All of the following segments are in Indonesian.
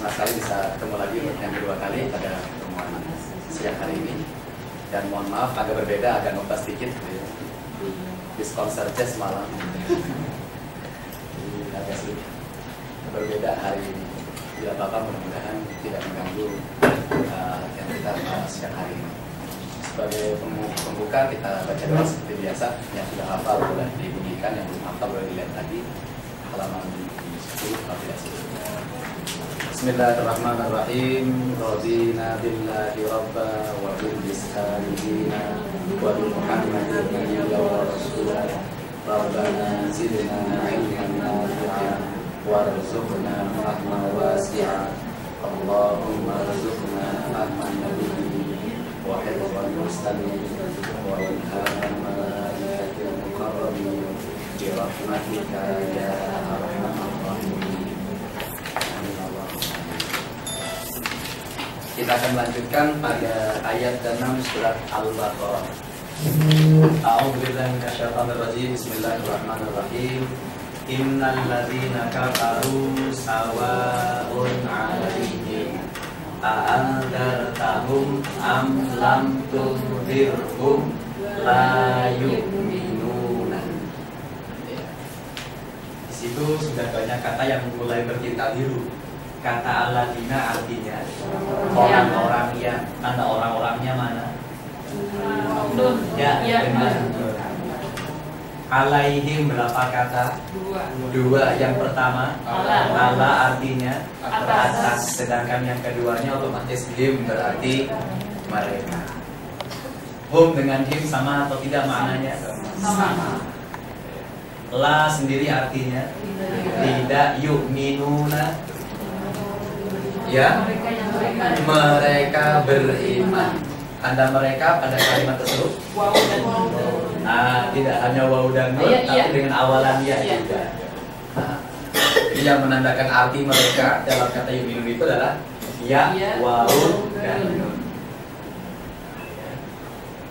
senang sekali bisa ketemu lagi untuk yang kedua kali pada pertemuan siang hari ini. Dan mohon maaf agak berbeda, agak ngebas sedikit diskon jazz malam. Agak sedikit berbeda hari ini. Bila Bapak mudah-mudahan tidak mengganggu yang kita bahas siang hari ini. Sebagai pembuka kita baca doa seperti biasa. Yang sudah hafal boleh dibunyikan, yang belum hafal boleh dilihat lagi halaman 10 kalau tidak sebelumnya. Bismillahirrahmanirrahim. Radina billahi rabba wa bil islami dina wa bi Muhammadin nabiyyan wa rasulah. Rabbana zidna ilman nafi'an warzuqna rahmatan wasi'ah. Allahumma rzuqna rahmatan nabiyyin wa hifdzal mursalin wa ilhaman malaikatil muqarrabin bi rahmatika ya arhamar rahimin. Kita akan melanjutkan pada ayat 6 surat Al-Baqarah. A'udzubillahi minasyaitonir rajim. Bismillahirrahmanirrahim. Innal ladzina kafaru sawa'un 'alaihim a'andartahum am lam tunzirhum la yu'minuna. Di situ sudah banyak kata yang mulai bertinta biru. Kata alladzina artinya orang-orang yang mana, orang-orangnya mana? Ya, benar. Alaihim berapa kata? Dua. Yang pertama ala artinya atas. Sedangkan yang keduanya otomatis him berarti mereka. Hum dengan him sama atau tidak maknanya? Sama. La sendiri artinya tidak, yu'minuna ya, mereka beriman. Anda mereka pada kalimat tersebut tidak hanya waw dan nun, tapi dengan awalan ya juga. Yang menandakan arti mereka dalam kata yu'minun itu adalah ya, waw dan nun.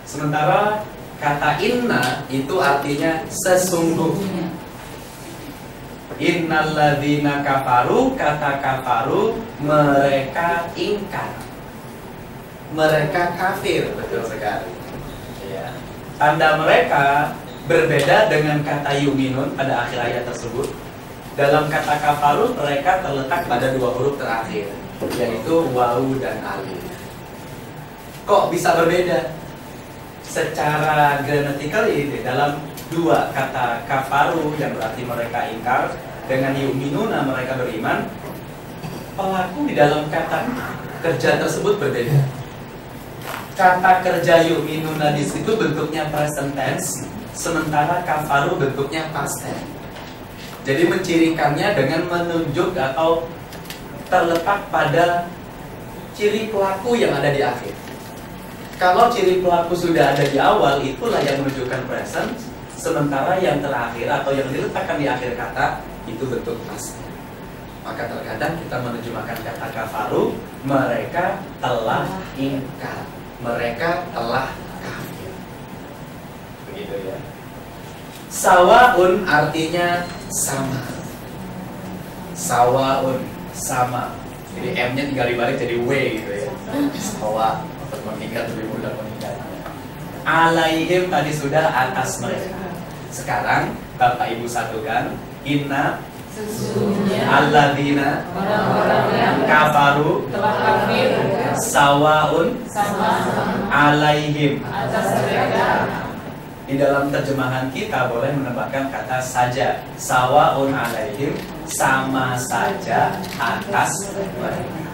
Sementara kata inna itu artinya sesungguhnya. Innalladzina kafaru, kata kafaru mereka ingkar, mereka kafir, betul sekali ya. Tanda mereka berbeda dengan kata yuminun pada akhir ayat tersebut. Dalam kata kafaru mereka terletak pada dua huruf terakhir, yaitu waw dan alif. Kok bisa berbeda? Secara gramatikal ini dalam dua kata kafaru yang berarti mereka ingkar dengan yu'minuna mereka beriman, pelaku di dalam kata kerja tersebut berbeda. Kata kerja yu'minuna di situ bentuknya present tense, sementara kafaru bentuknya past tense. Jadi mencirikannya dengan menunjuk atau terletak pada ciri pelaku yang ada di akhir. Kalau ciri pelaku sudah ada di awal, itulah yang menunjukkan present. Sementara yang terakhir atau yang diletakkan di akhir kata itu bentuk past. Maka terkadang kita menerjemahkan kata kafaru, mereka telah ingkar, mereka telah kafir. Begitu ya. Sawaun artinya sama. Sawaun sama. Jadi M-nya tinggal dibalik jadi W gitu ya. Sawa untuk mengikat lebih mudah mengikatnya. Alaihim tadi sudah atas mereka. Sekarang Bapak Ibu satukan inna alladzina kafaru sawaun alaihim. Di dalam terjemahan kita boleh menambahkan kata saja, sawaun alaihim, sama saja atas mereka.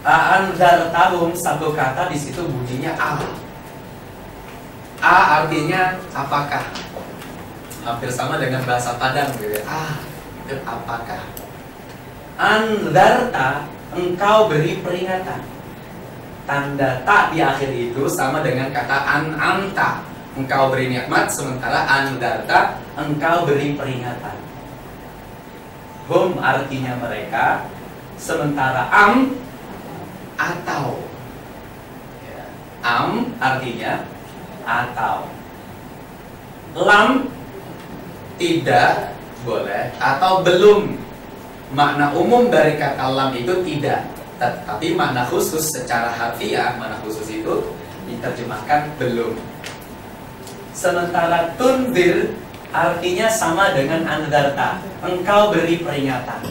Anzartahum, satu kata di situ bunyinya A artinya apakah? Hampir sama dengan bahasa Padang gitu ya. Itu apakah? Anzarta, engkau beri peringatan. Tanda tak di akhir itu sama dengan kata an'amta, engkau beri nikmat, sementara anzarta, engkau beri peringatan. Hum artinya mereka, sementara atau. Artinya atau. Lam tidak boleh atau belum. makna umum dari kata lam itu tidak, tapi makna khusus secara harfiah, makna khusus itu diterjemahkan belum. Sementara tunzir artinya sama dengan anzarta, engkau beri peringatan.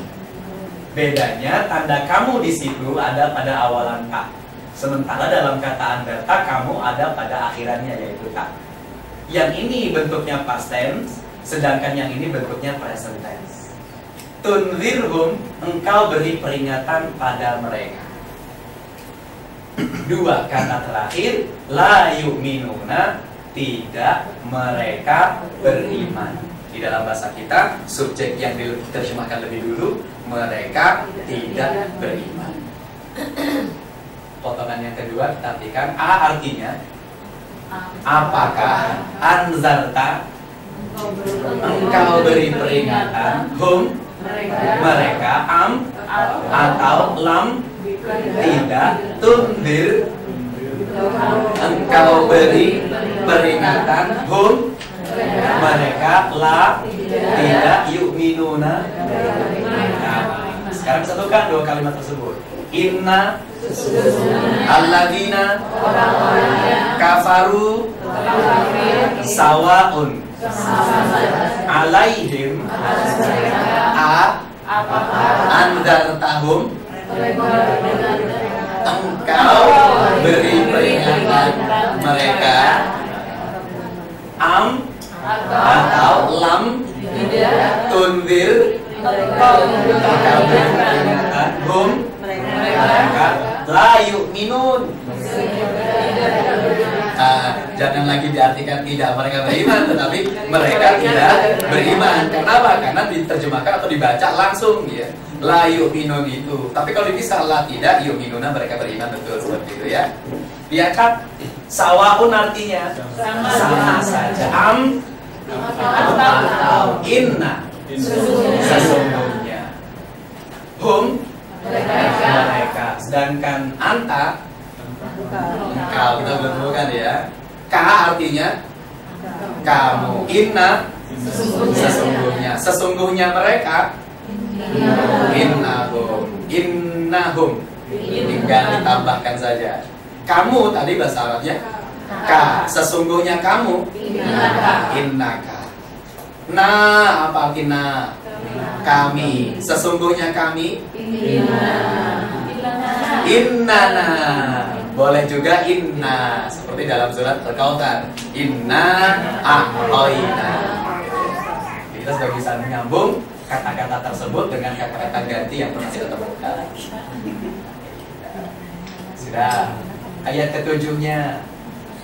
Bedanya tanda kamu di situ ada pada awalan ka. Sementara dalam kata anzarta kamu ada pada akhirannya yaitu ka. Yang ini bentuknya past tense, sedangkan yang ini bentuknya present tense. Tunzirhum, engkau beri peringatan pada mereka. Dua kata terakhir, la yu'minuna, tidak mereka beriman. Di dalam bahasa kita, subjek yang diterjemahkan lebih dulu, mereka tidak beriman. Potongan yang kedua kita artikan, A artinya apakah, anzarta engkau beri peringatan, hum mereka, am atau lam tidak, tundir engkau beri peringatan, hum mereka, la tidak, yu'minuna. Nah, sekarang satukan dua kalimat tersebut. Inna alladzina kafaru sawaun alaihim anzartahum, engkau beri peringatan mereka, am atau lam tunzir engkau beri peringatan, hum mereka, la yu'minun. Jangan lagi diartikan tidak mereka beriman, tetapi mereka tidak beriman. Kenapa? Karena diterjemahkan atau dibaca langsung ya, la yu'minun itu. Tapi kalau dipisah, la tidak, yu'minuna mereka beriman, betul seperti itu ya. Diangkat sawaun artinya sama saja, am atau inna sesungguhnya, hum mereka, sedangkan anta engkau, kita belum bukan ya. Ka artinya kamu, inna sesungguhnya mereka, innahum tinggal ditambahkan saja. Kamu tadi bahasa Arabnya ka, sesungguhnya kamu, innaka. Nah, apa artinya? Kami, sesungguhnya kami, innana, boleh juga inna, seperti dalam surat Al-Kautsar, inna a'toina. Kita sudah bisa menyambung kata-kata tersebut dengan kata-kata ganti yang pernah kita temukan. Sudah. Ayat ketujuhnya,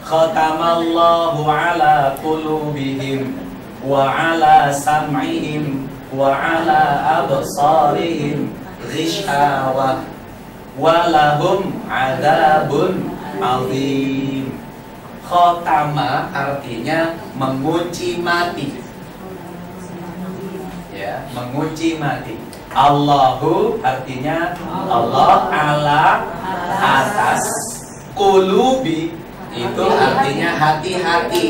khatamallahu ala qulubihim wa ala sam'ihim wa ala absarihim ghishawah walahum adabun azim. Khotama artinya mengunci mati ya, mengunci mati. Allahu artinya Allah, ala atas, qulubi itu artinya hati-hati.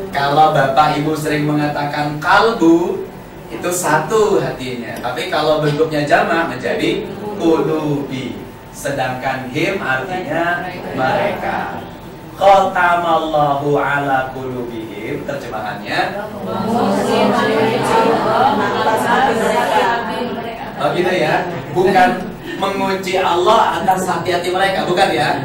Kalau Bapak Ibu sering mengatakan kalbu, itu satu hatinya. Tapi kalau bentuknya jamak menjadi qulubi. Sedangkan him artinya mereka. Khatamallahu ala qulubihim, terjemahannya oh gitu ya, bukan mengunci Allah atas hati-hati mereka, bukan ya.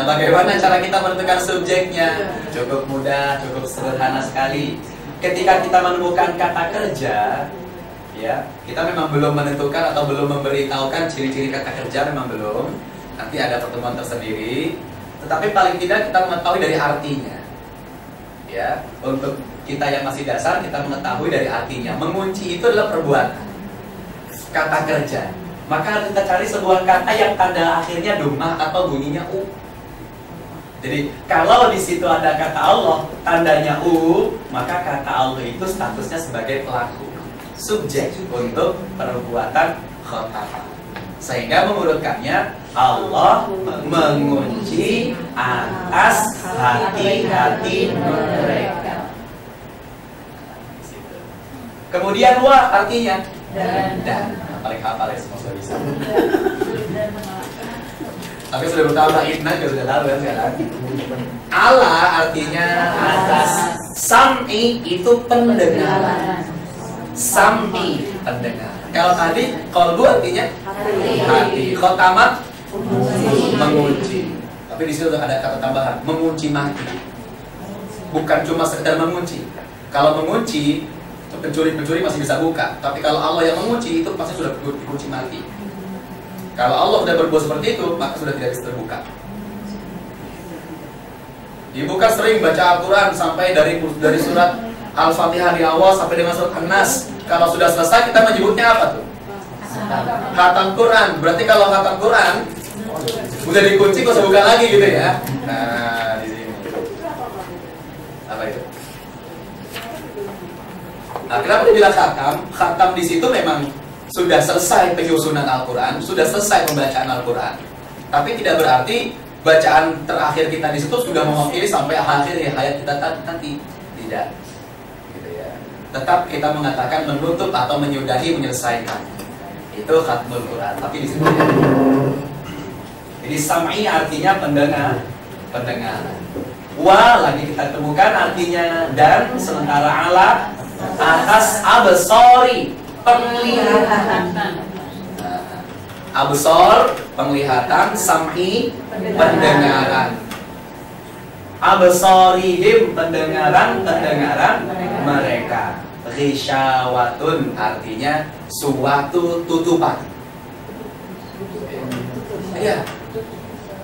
Bagaimana cara kita menentukan subjeknya? Cukup mudah, cukup sederhana sekali. Ketika kita menemukan kata kerja, ya, kita memang belum menentukan atau belum memberitahukan ciri-ciri kata kerja, memang belum. Nanti ada pertemuan tersendiri. Tetapi paling tidak kita mengetahui dari artinya. Ya, untuk kita yang masih dasar, kita mengetahui dari artinya. Mengunci itu adalah perbuatan, kata kerja. Maka kita cari sebuah kata yang tanda akhirnya dhammah atau bunyinya u. Jadi kalau di situ ada kata Allah, tandanya u, maka kata Allah itu statusnya sebagai pelaku, subjek untuk perbuatan khatama. Sehingga mengurutkannya, Allah mengunci atas hati-hati mereka. Kemudian wa artinya Dan paling hafal ya, semua sudah bisa. Tapi sudah bertambah inna juga sudah tahu kan sekarang. Ala artinya atas. Sam'i itu pendengaran. Sam'i pendengar. Kalau tadi qalbu artinya hati. Khotamat mengunci. Tapi di situ ada kata tambahan, mengunci mati. Bukan cuma sekedar mengunci. Kalau mengunci, pencuri-pencuri masih bisa buka. Tapi kalau Allah yang mengunci, itu pasti sudah dikunci mati. Kalau Allah sudah berbuat seperti itu, maka sudah tidak bisa terbuka. Ibu kan sering baca Al-Quran sampai dari surat Al-Fatihah di awal sampai dengan surat An-Nas. Kalau sudah selesai, kita menyebutnya apa tuh? Khatam Quran. Berarti kalau khatam Quran udah dikunci, kok buka lagi gitu ya? Nah, di sini. Apa itu? Nah, kenapa dibilang khatam? Khatam di situ memang sudah selesai penyusunan Al-Quran, sudah selesai pembacaan Al-Quran. Tapi tidak berarti bacaan terakhir kita di situ sudah mewakili sampai akhir hayat kita nanti. Tidak. Gitu ya. Tetap kita mengatakan menutup atau menyudahi, menyelesaikan. Itu khatmul Quran. Tapi di situ ya. Jadi sam'i artinya pendengar. Wa lagi kita temukan artinya dan, sementara ala atas absori penglihatan. Absor penglihatan, sam'i pendengaran. Absorihim pendengaran mereka. Ghisyawatun artinya suatu tutupan. Iya.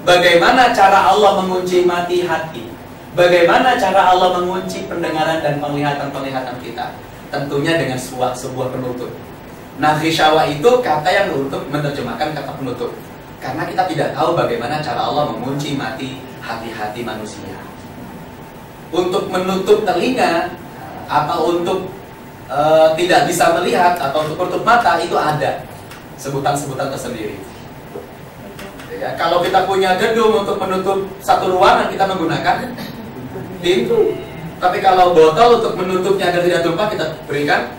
Bagaimana cara Allah mengunci mati hati? Bagaimana cara Allah mengunci pendengaran dan penglihatan kita? Tentunya dengan sebuah penutup. Nah, ghisyawa itu kata yang untuk menerjemahkan kata penutup. Karena kita tidak tahu bagaimana cara Allah mengunci mati hati-hati manusia. Untuk menutup telinga atau untuk tidak bisa melihat atau untuk menutup mata itu ada sebutan-sebutan tersendiri. Ya, kalau kita punya gedung untuk menutup satu ruangan, kita menggunakan pintu. Tapi kalau botol untuk menutupnya agar tidak tumpah, kita berikan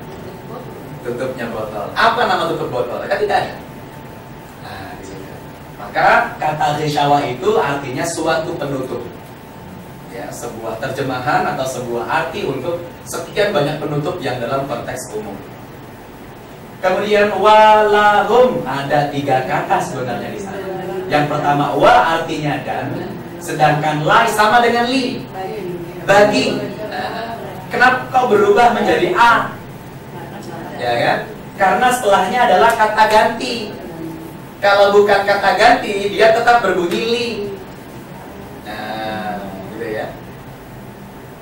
tutupnya botol. Apa nama tutup botol? Kan tidak ada. Nah, di sini. Maka kata ghisyawa itu artinya suatu penutup. Ya, sebuah terjemahan atau sebuah arti untuk sekian banyak penutup yang dalam konteks umum. Kemudian walahum, ada 3 kata sebenarnya di sana. Yang pertama wa artinya dan, sedangkan la sama dengan li, bagi. Kenapa kau berubah menjadi a? Ya kan? Karena setelahnya adalah kata ganti. Kalau bukan kata ganti, dia tetap berbunyi li. Nah, gitu ya.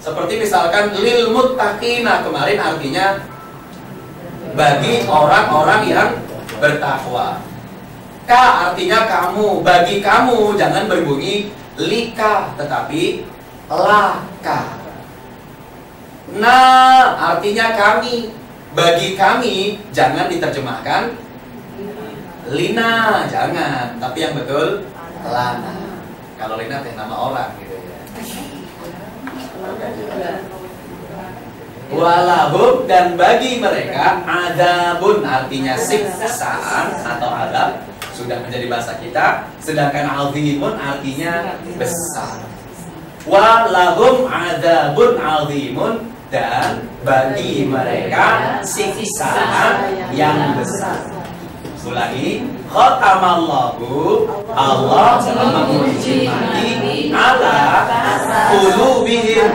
Seperti misalkan lil muttaqina, kemarin artinya bagi orang-orang yang bertakwa. Ka artinya kamu, bagi kamu jangan berbunyi lika, tetapi laka. Na artinya kami, bagi kami jangan diterjemahkan lina, jangan, tapi yang betul lana. Kalau lina teh nama orang gitu ya. Walahum, dan bagi mereka adabun artinya siksaan atau adab, sudah menjadi bahasa kita. Sedangkan azimun artinya besar. Walahum adabun azimun, dan bagi mereka siksaan yang besar. Ulangi, khatamallahu, Allah mengunci mati ala qulubihim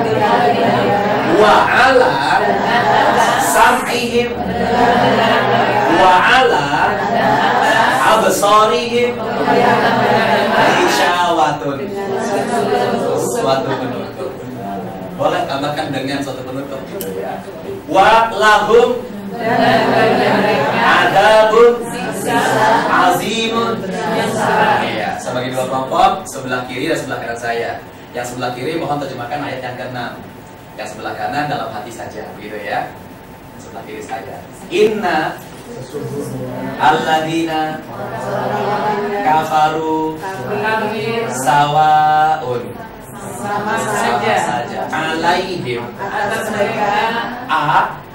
wa ala sam'ihim wa ala absarihim ghisyawatun, suatu penutup. Boleh tambahkan dengan suatu penutup gitu ya. Wa lahum adabun azimun. Iya, sebagai 2 kelompok, sebelah kiri dan sebelah kanan saya. Yang sebelah kiri mohon terjemahkan ayat yang ke-6. Yang sebelah kanan dalam hati saja, begitu ya. Sebelah kiri saya. Inna alladzina kafaru sawaun, sama saja alaihim, atas mereka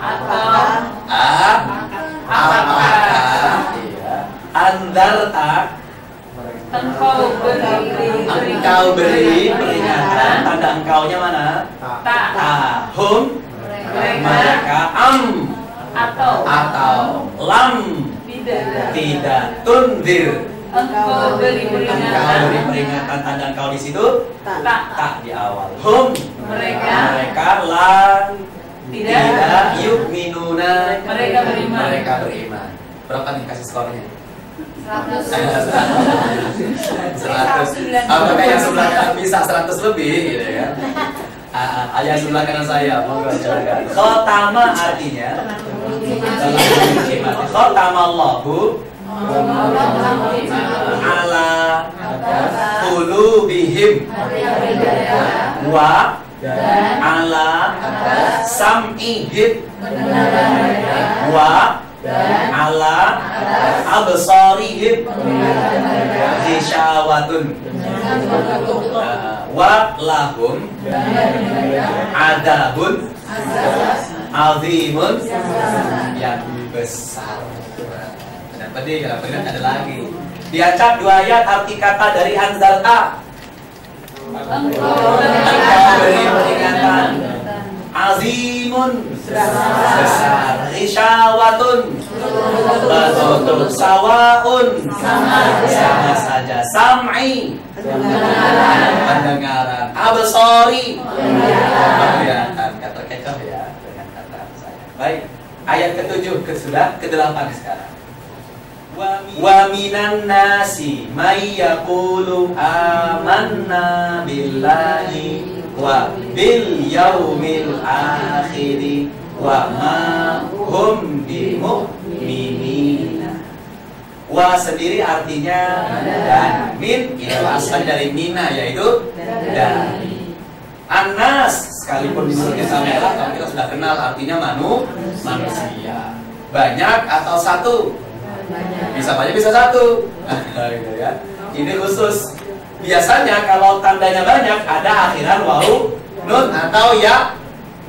atau Apakah? Iya. Andarta. Engkau beri peringatan. Tanda engkaunya mana? Ta. Hum. Mereka. Atau lam. Tidak. Tundir. Engkau beri peringatan. Tanda engkau di situ. Tak di awal. Hum. Mereka. La. Tidak. Yu'minuna. Mereka beriman. Berapa nih kasih skornya? 100. Apakah yang sebelah kanan bisa 100 lebih gitu kan? Ayah sebelah kanan saya, monggo silakan. Khatama artinya Khatama Allahu ala qulubihim wa ala sam'ihim wa ala absarihim hisyawatun wa lahum adabun azimun yang besar. Dan pedih kalau benar ada lagi. Diacak 2 ayat arti kata dari anzalta. Engkau beri peringatan. Azimun besar. Isyawatun betul. Sawaun sama saja. Sam'i pendengaran. Absari penglihatan. Kata kecoh ya dengan kata saya. Baik, ayat ke-7 sudah ke-8 sekarang. Wa minan nasi may yaqulu amanna billahi wa bil yaumil akhir wa ma hum bimu'minina. Wa sendiri artinya dan, min itu asal dari mina yaitu dari. Anas sekalipun disebutnya samelah kalau kita sudah kenal artinya manusia. Banyak atau satu? Bisa banyak bisa satu. Gitu ya. Ini khusus. Biasanya kalau tandanya banyak ada akhiran wawu nun atau ya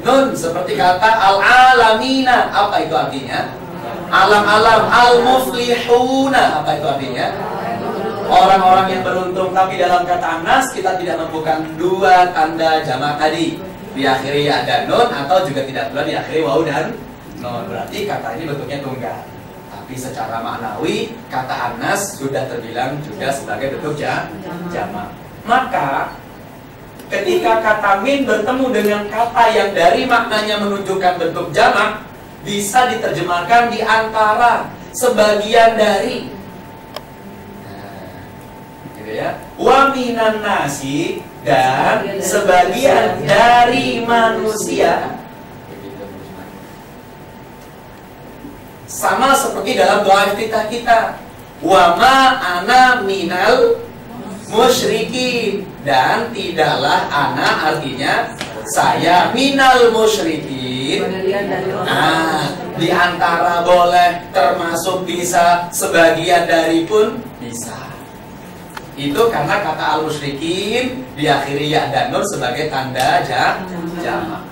nun seperti kata al-alamina. Apa itu artinya? Alam-alam. Al-muflihuna. Apa itu artinya? Orang-orang yang beruntung. Tapi dalam kata anas kita tidak membuka 2 tanda jamak tadi. Diakhiri ya dan nun atau juga tidak pula diakhiri wawu dan nun. Berarti kata ini bentuknya tunggal. Tapi secara maknawi kata anas sudah terbilang juga sebagai bentuk jamak. Maka ketika kata min bertemu dengan kata yang dari maknanya menunjukkan bentuk jamak, bisa diterjemahkan di antara, sebagian dari. Gitu ya. Wa minan nasi, dan sebagian dari manusia. Sama seperti dalam doa iftitah kita, wa ma ana minal musyrikin, dan tidaklah ana artinya saya minal musyrikin. Di antara boleh, termasuk bisa, sebagian dari pun bisa. Itu karena kata al musyrikin diakhiri ya dan nun sebagai tanda jamak.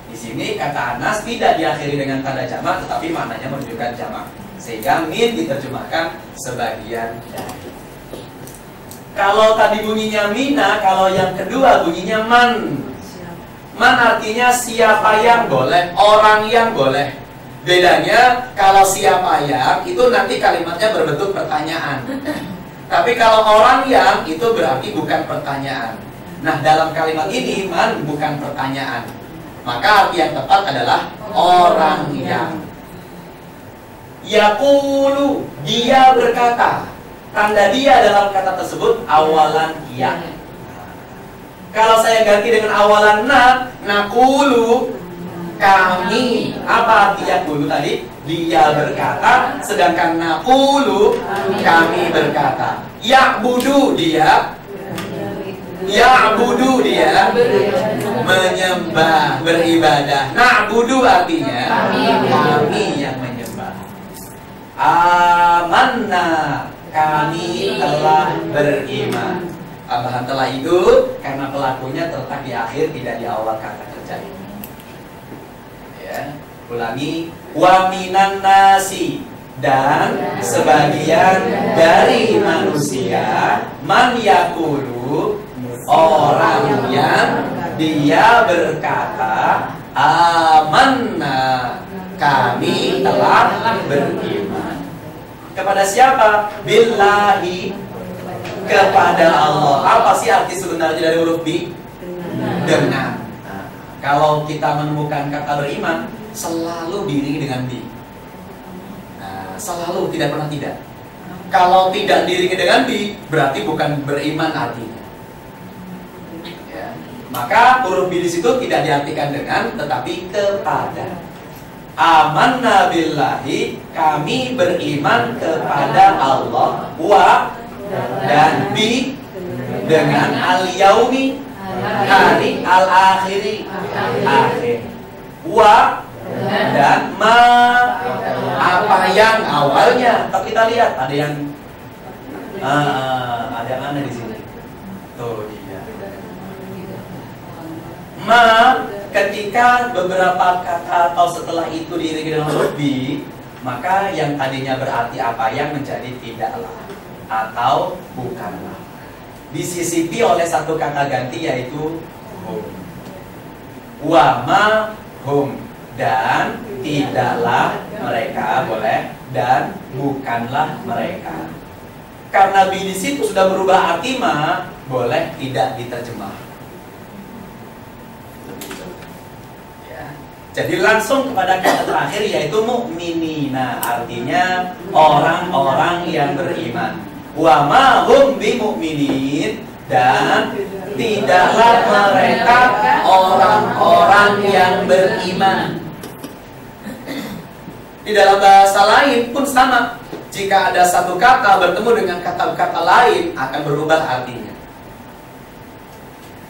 Di sini kata anas tidak diakhiri dengan tanda jamak, tetapi maknanya menunjukkan jamak, sehingga min diterjemahkan sebagian dari. Kalau tadi bunyinya mina, kalau yang kedua bunyinya man. Man artinya siapa yang boleh, orang yang boleh. Bedanya kalau siapa yang itu nanti kalimatnya berbentuk pertanyaan. Tapi kalau orang yang itu berarti bukan pertanyaan. Nah, dalam kalimat ini man bukan pertanyaan. Maka arti yang tepat adalah orang yang. Yaqulu, dia berkata. Tanda dia dalam kata tersebut awalan ya. Kalau saya ganti dengan awalan naqulu, kami. Apa arti yaqulu tadi? Dia berkata, sedangkan naqulu, kami berkata. Ya'budu, dia. Ya'budu, dia menyembah, beribadah. Na'budu artinya kami yang menyembah. Amanna, kami telah beriman. Tambahan telah itu karena pelakunya terletak di akhir, tidak di awal kata kerja ini. Ya, ulangi. Wa minan nasi, dan sebagian dari manusia, man yaqulu, orang yang dia berkata, amanna, kami telah beriman. Kepada siapa? Billahi, kepada Allah. Apa sih arti sebenarnya dari huruf bi? Dengan. Nah, kalau kita menemukan kata beriman, selalu diiringi dengan bi. Nah, selalu, tidak pernah tidak. Kalau tidak diiringi dengan bi, berarti bukan beriman artinya. Ya. Maka huruf bi di situ tidak diartikan dengan, tetapi kepada. Amanna billahi, kami beriman kepada Allah, wa, dan bi, dengan al-yaumi, hari, al-akhiri, akhir, wa, dan ma, apa yang awalnya. Tapi kita lihat ada yang ada mana di sini? Tuh dia. Ma, ketika beberapa kata atau setelah itu diiringi dengan huruf bi, maka yang tadinya berarti apa yang menjadi tidaklah atau bukanlah, disisipi oleh satu kata ganti yaitu hum. Wa ma hum, dan tidaklah mereka, boleh, dan bukanlah mereka. Karena bi di situ sudah berubah arti ma, boleh tidak diterjemah. Jadi langsung kepada kata terakhir yaitu mu'minina, artinya orang-orang yang beriman. Wa ma hum bimu'minin, dan tidaklah mereka orang-orang yang beriman. Di dalam bahasa lain pun sama. Jika ada satu kata bertemu dengan kata-kata lain, akan berubah artinya.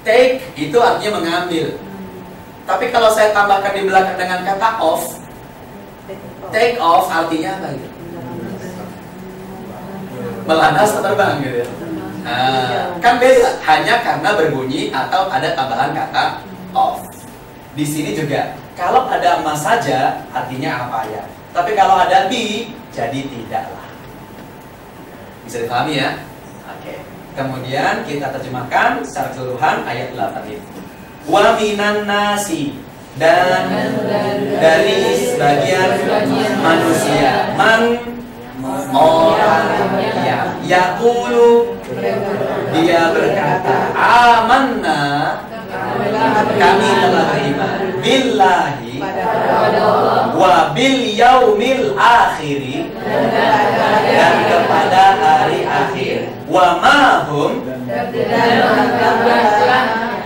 Take itu artinya mengambil. Tapi kalau saya tambahkan di belakang dengan kata off, take off artinya apa gitu? Melandas atau terbang gitu. Nah, kan beda, hanya karena berbunyi atau ada tambahan kata off. Di sini juga, kalau ada ma saja artinya apa ya? Tapi kalau ada bi, jadi tidaklah. Bisa dipahami ya? Oke. Kemudian kita terjemahkan secara keseluruhan ayat 8 itu. Wa minan nasi, dan dari sebagian manusia, man, orang yang yaqulu, dia berkata, amanna, kami telah beriman, billahi, wa bil yaumil akhiri, dan kepada hari akhir, wa mahum,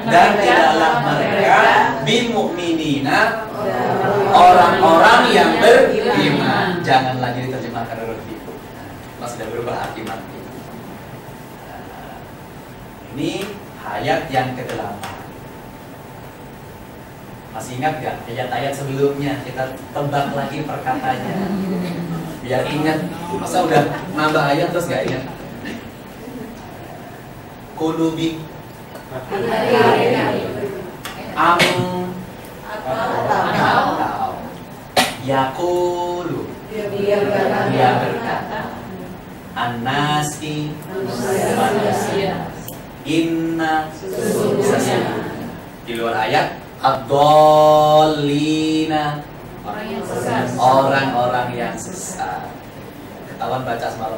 dan tidaklah mereka bimu'minina, orang-orang yang beriman. Jangan lagi diterjemahkan huruf itu, sudah berubah arti mati. Ini ayat yang ke-8. Masih ingat gak ayat-ayat sebelumnya? Kita tebak lagi perkataannya biar ingat. Masa udah nambah ayat terus gak ingat? Kulubi, atau yaqulu, dia berkata, an-nasi, manusia, inna, sesungguhnya. Di luar ayat, ad-dallina, orang-orang yang sesat. Ketahuan baca semalam.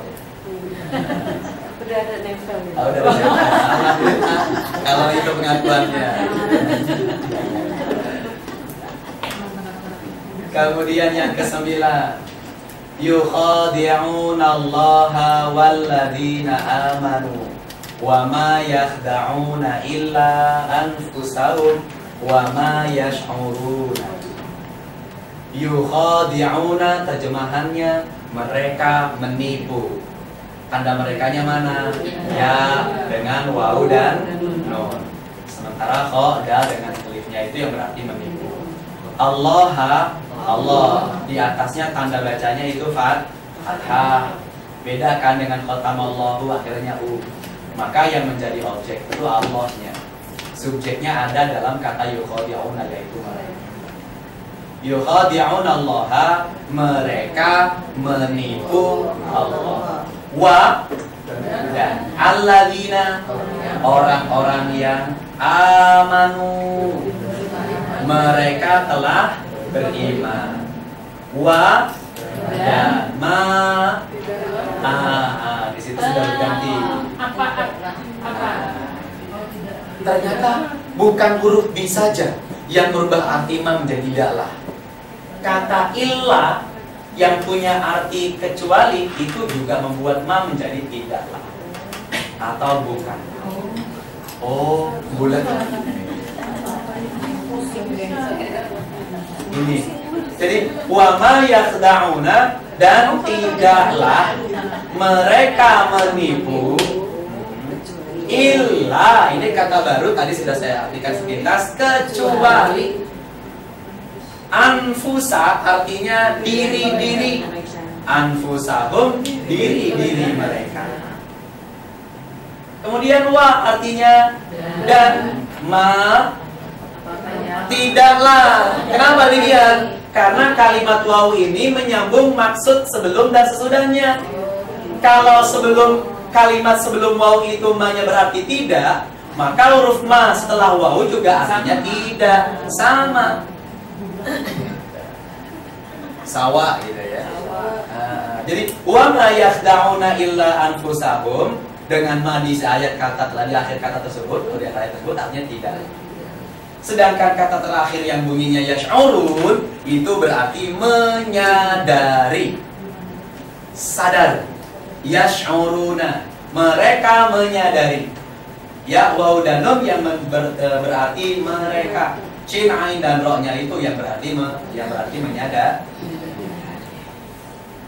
Udah ada nempel. Oh, udah ada. Alhamdulillah. Kalau itu pengakuannya. Kemudian yang ke-9, yukhadi'una Allaha walladzina amanu wa ma yakhda'una illa anfusahum wa ma yash'uruna. Yukhadi'una, terjemahannya mereka menipu. Tanda merekanya mana? Ya, dengan waw dan nun. Sementara khoda dengan alifnya itu yang berarti menipu. Allah, di atasnya tanda bacanya itu fathah. Beda kan dengan khotamallahu akhirnya u. Maka yang menjadi objek itu Allahnya. Subjeknya ada dalam kata yukhadi'una, yaitu mereka. yukhadi'una Allah, mereka menipu Allah. Wa, dan alladzina, orang-orang yang amanu, mereka telah beriman. Wa, dan ma, di situ sudah diganti. Apa? Ternyata bukan huruf bi saja yang merubah arti ma menjadi tidaklah. Kata illa yang punya arti kecuali itu juga membuat ma menjadi tidaklah atau bukan. Oh, bulat. Ini. Jadi wa ma yakhda'una, dan tidaklah mereka menipu illa, ini kata baru tadi sudah saya artikan sepintas, kecuali. Anfusa artinya diri-diri, anfusahum, diri-diri mereka. Kemudian wa artinya dan, ma tidaklah. Kenapa demikian? Karena kalimat waw ini menyambung maksud sebelum dan sesudahnya. Kalau kalimat sebelum waw itu ma-nya berarti tidak, maka huruf ma setelah waw juga artinya tidak, sama. Sawa gitu ya. Jadi wa ma yakhda'una illa anfusahum, dengan ma di ayat kata di akhir kata tersebut, di ayat tersebut artinya tidak. Sedangkan kata terakhir yang bunyinya yash'urun itu berarti menyadari, sadar. Yash'uruna, mereka menyadari. Ya waw dan nun yang berarti mereka. Shin, ain dan ro-nya itu yang berarti menyadari.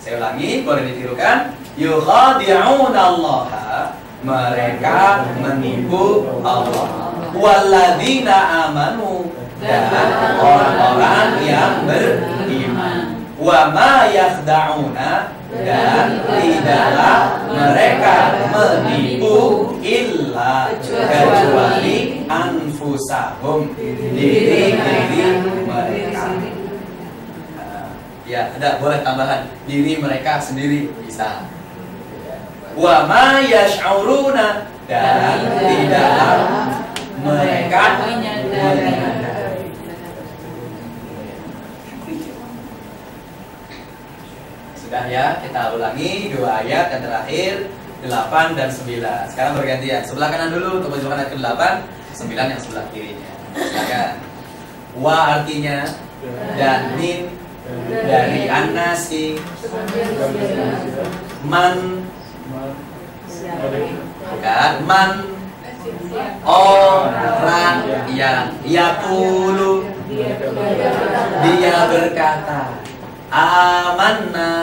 Saya ulangi, boleh ditirukan. Yukhadi'una Allah, mereka menipu Allah. Walladzina amanu, dan orang-orang yang beriman. Wa ma yakhda'una, dan tidaklah mereka menipu illa, kecuali anfusahum, diri-diri mereka. Ya, ada boleh tambahan diri mereka sendiri bisa. Wa ma yash'uruna, dan tidaklah mereka menyadari. Sudah ya, kita ulangi dua ayat yang terakhir 8 dan 9. Sekarang bergantian. Sebelah kanan dulu untuk menunjukkan ayat ke-8, 9 yang sebelah kirinya. Silakan. Wa artinya dan min dari an-nasi, man bukan, man orang yang yaqulu, dia berkata, amanna,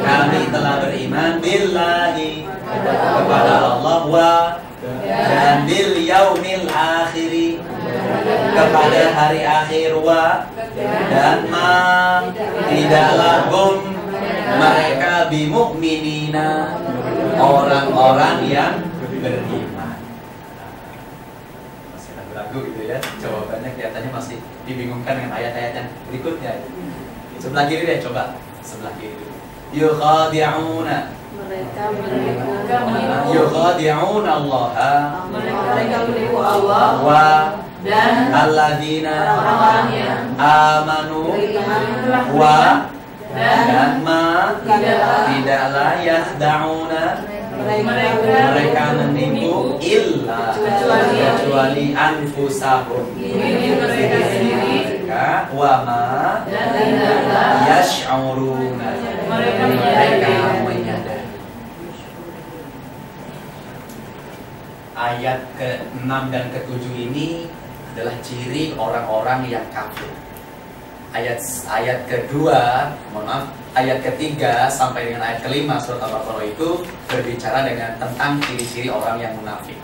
kami telah beriman, billahi, kepada Allah, wa, dan bil yaumil akhiri, kepada hari akhir, wa, dan ma, tidaklah hum, mereka bimu'minina, orang-orang yang beriman. Masih ragu-ragu gitu ya, jawabannya kelihatannya masih dibingungkan dengan ayat-ayat yang berikutnya. Sebelah kiri deh, coba sebelah kiri. Yukhadi'una, Mereka menipu yukhadi'una Allah, mereka menipu Allah, wa, dan alladzina orang-orang yang amanu, beriman, wa, dan dan ma, tidaklah yakhda'una, mereka menipu illa, kecuali anfusahum, diri mereka sendiri, wa ma dan tidaklah yash'uruna, mereka menyadari. Ayat ke-6 dan ke-7 ini adalah ciri orang-orang yang kafir. Ayat kedua, ayat ketiga sampai dengan ayat kelima surat Al-Baqarah itu berbicara tentang ciri-ciri orang yang munafik.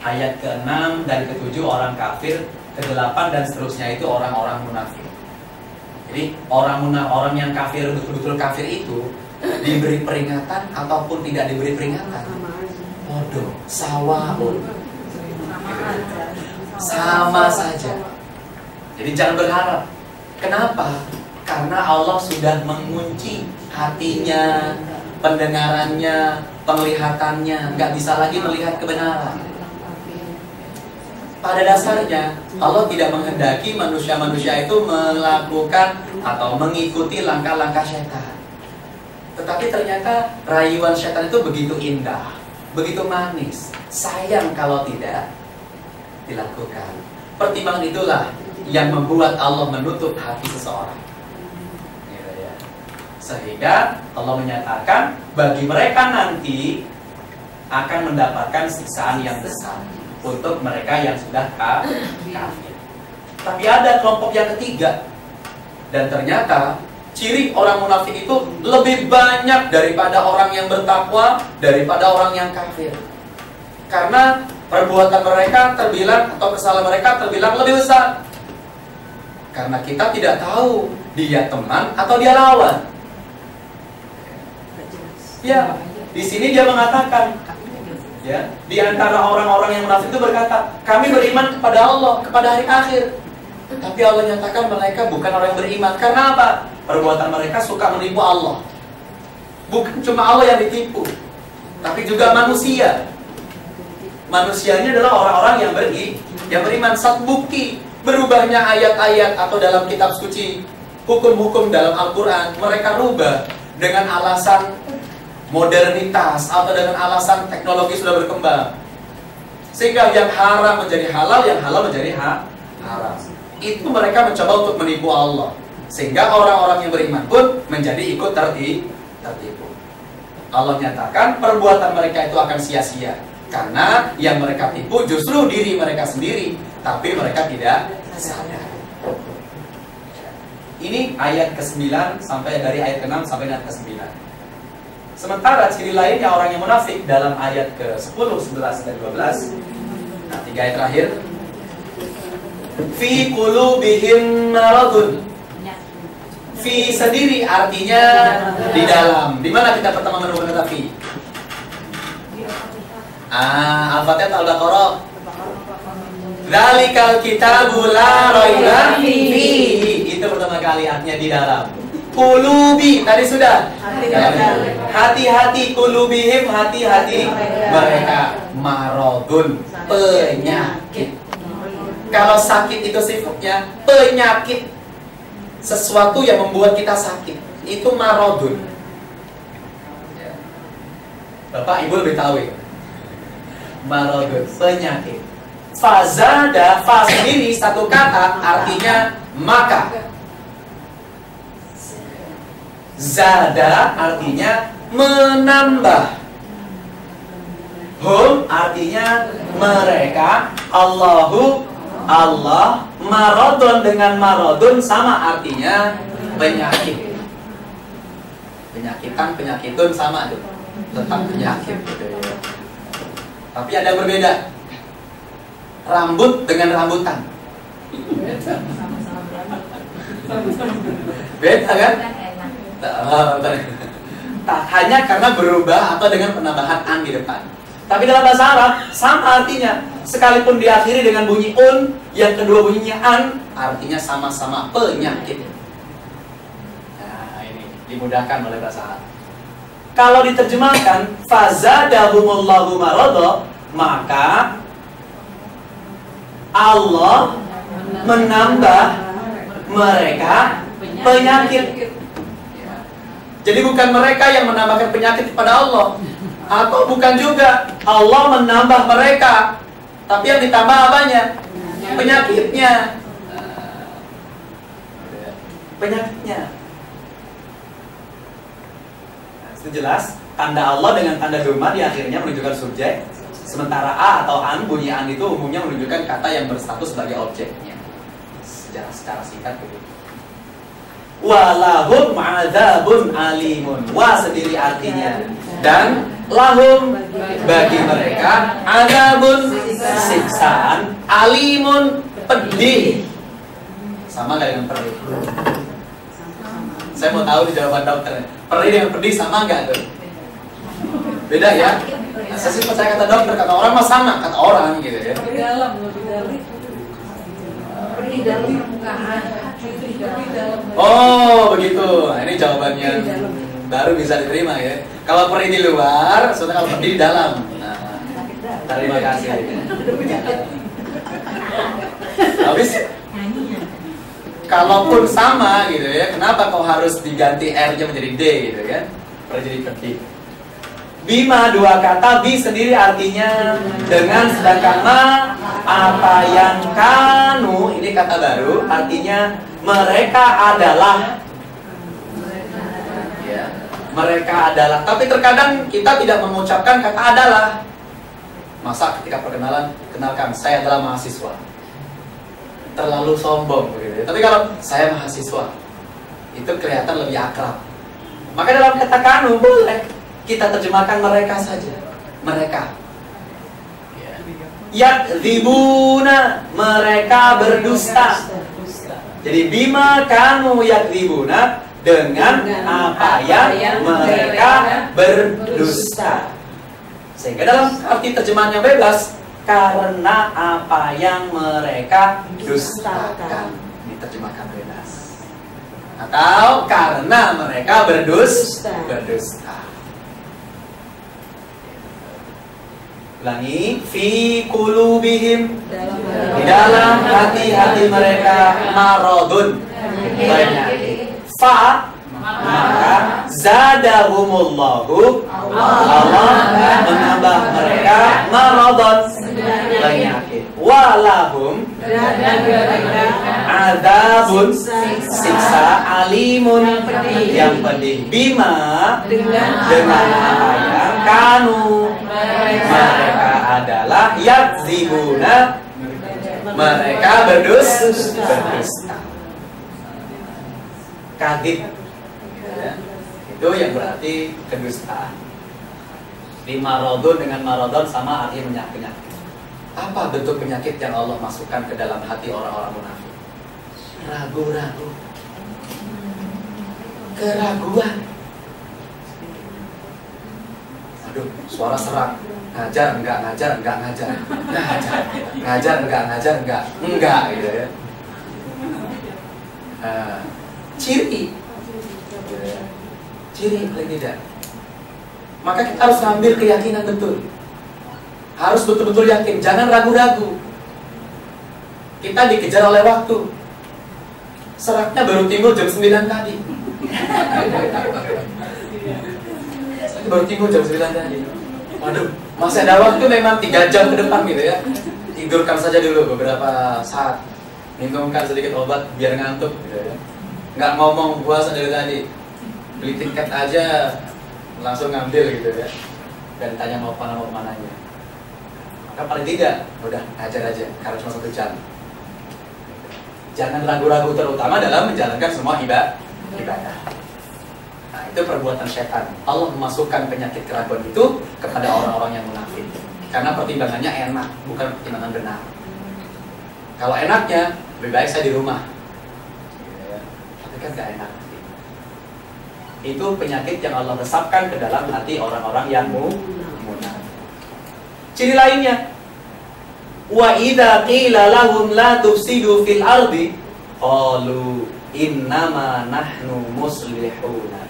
Ayat ke-6 dan ke-7 orang kafir, ke-8 dan seterusnya itu orang-orang munafik. Jadi orang yang kafir, betul-betul kafir itu diberi peringatan ataupun tidak diberi peringatan, bodoh, sawaun, sama saja. Jadi jangan berharap. Kenapa? Karena Allah sudah mengunci hatinya, pendengarannya, penglihatannya, nggak bisa lagi melihat kebenaran. Pada dasarnya Allah tidak menghendaki manusia-manusia itu melakukan atau mengikuti langkah-langkah setan. Tetapi ternyata rayuan setan itu begitu indah, begitu manis. Sayang kalau tidak dilakukan. Pertimbangan itulah yang membuat Allah menutup hati seseorang. Gitu ya. Sehingga Allah menyatakan bagi mereka nanti akan mendapatkan siksaan yang besar untuk mereka yang sudah kafir. Tapi ada kelompok yang ketiga, dan ternyata ciri orang munafik itu lebih banyak daripada orang yang bertakwa, daripada orang yang kafir. Karena perbuatan mereka terbilang, atau kesalahan mereka terbilang lebih besar. Karena kita tidak tahu dia teman atau dia lawan. Ya, di sini dia mengatakan, ya, di antara orang-orang yang munafik itu berkata, kami beriman kepada Allah, kepada hari akhir. Tapi Allah nyatakan mereka bukan orang yang beriman. Karena apa? Perbuatan mereka suka menipu Allah. Bukan cuma Allah yang ditipu, tapi juga manusia. Manusianya adalah orang-orang yang beriman. Satu bukti berubahnya ayat-ayat atau dalam kitab suci, hukum-hukum dalam Al-Quran, mereka rubah dengan alasan modernitas atau dengan alasan teknologi sudah berkembang, sehingga yang haram menjadi halal, yang halal menjadi haram. Itu mereka mencoba untuk menipu Allah, sehingga orang-orang yang beriman pun menjadi ikut tertipu. Allah nyatakan perbuatan mereka itu akan sia-sia, karena yang mereka tipu justru diri mereka sendiri, tapi mereka tidak sadar. Ini ayat ke-9 sampai dari ayat ke-6 sampai ayat ke-9. Sementara ciri lainnya orang yang munafik dalam ayat ke-10, 11, dan 12. Nah, 3 ayat terakhir. Fi qulubihim maradun. Fi sendiri artinya di dalam. Di mana kita pertama menemukan kata fi? Al-Fatihah Al-Baqarah. Dzalikal kitabu la raiba fihi. Itu pertama kali artinya di dalam. Qulubi tadi sudah. Hati-hati, qulubihim, hati-hati mereka. Maradun, penyakit. Kalau sakit itu sifatnya penyakit, sesuatu yang membuat kita sakit, itu maradun. Bapak Ibu lebih tahu ya. Maradun, penyakit. Fazada, fa sendiri satu kata artinya maka. Zada artinya menambah. Hum artinya mereka. Allahu Allah. Maradun dengan maradun sama artinya penyakit. Penyakitan, penyakitun sama tuh. Tetap penyakit. Tapi ada yang berbeda. Rambut dengan rambutan. Beda kan? Tak hanya karena berubah atau dengan penambahan an di depan. Tapi dalam bahasa Arab sama artinya. Sekalipun diakhiri dengan bunyi un, yang kedua bunyinya an, artinya sama-sama penyakit. Nah, ini dimudahkan oleh bahasa Arab. Kalau diterjemahkan fazadahumullahu marada, maka Allah menambah mereka penyakit. Jadi bukan mereka yang menambahkan penyakit kepada Allah, atau bukan juga Allah menambah mereka, tapi yang ditambah apanya? Penyakitnya. Penyakitnya. Itu jelas. Tanda Allah dengan tanda doma di akhirnya menunjukkan subjek. Sementara a atau an, bunyi an itu umumnya menunjukkan kata yang berstatus sebagai objeknya. Secara singkat begitu. Walahum adzabun alimun. Wa sendiri artinya dan lahum bagi mereka adzabun siksaan, alimun pedih. Sama nggak dengan perih? Saya mau tahu di jawaban dokter. Perih dengan pedih sama nggak tuh? Beda ya? Nah, saya sih percaya kata dokter, kata orang mah sama, kata orang gitu ya. Lebih dalam. Perih dalam permukaan. Oh begitu. Nah, ini jawaban yang baru bisa diterima ya. Kalau peri di luar, sebenarnya kalau peri di dalam. Nah, terima kasih. Habis, kalaupun sama gitu ya, kenapa kok harus diganti R-nya menjadi D gitu kan? Perlu jadi penting. Bima dua kata, bi sendiri artinya dengan, sedangkan ma apa yang kanu, ini kata baru, artinya mereka adalah. Ya, mereka adalah. Tapi terkadang kita tidak mengucapkan kata adalah. Masa ketika perkenalan, kenalkan saya adalah mahasiswa. Terlalu sombong begitu. Tapi kalau saya mahasiswa, itu kelihatan lebih akrab. Maka dalam kata kanu boleh kita terjemahkan mereka saja. Mereka. Yakdzibuna, mereka berdusta. Jadi bima kanu yakdzibuna, dengan apa yang mereka berdusta. Sehingga dalam arti terjemahan yang bebas, karena apa yang mereka dustakan, diterjemahkan bebas. Atau karena mereka berdusta. Ulangi, fi qulubihim, di dalam hati-hati mereka maradun, penyakit. Fa, maka zadahumullahu, Allah menambah mereka maradun, penyakit. Walahum, adabun, siksa, alimun, yang pedih. Bima, dengan apa yang kanu, mereka adalah yakdzibuna, mereka berdusta. Kadhib, ya, itu yang berarti kedustaan. Di maradun dengan maradun sama artinya penyakit. Apa bentuk penyakit yang Allah masukkan ke dalam hati orang-orang munafik? Ragu-ragu, keraguan. Aduh, suara serak. Ngajar enggak, ngajar enggak, ngajar. Ngajar enggak, ngajar enggak. Enggak gitu ya. Ciri. Ciri paling tidak. Maka kita harus ambil keyakinan betul. Harus betul-betul yakin, jangan ragu-ragu. Kita dikejar oleh waktu. Seraknya baru timbul jam 9 tadi. Baru timbul jam 9 tadi. Waduh, masih ada waktu memang 3 jam ke depan gitu ya. Tidurkan saja dulu beberapa saat. Minumkan sedikit obat biar ngantuk gitu ya. Nggak ngomong puasa dari tadi. Beli tiket aja langsung ngambil gitu ya. Dan tanya mau mananya. Maka paling tidak, udah ngajar aja karena cuma 1 jam. Jangan ragu-ragu, terutama dalam menjalankan semua ibadah. Nah, itu perbuatan setan. Allah memasukkan penyakit keraguan itu kepada orang-orang yang munafik. Karena pertimbangannya enak, bukan pertimbangan benar. Kalau enaknya, lebih baik saya di rumah. Tapi kan gak enak. Itu penyakit yang Allah resapkan ke dalam hati orang-orang yang munafik. Ciri lainnya, wa idza qila lahum la tufsidu fil ardi qalu innama nahnu muslihuna.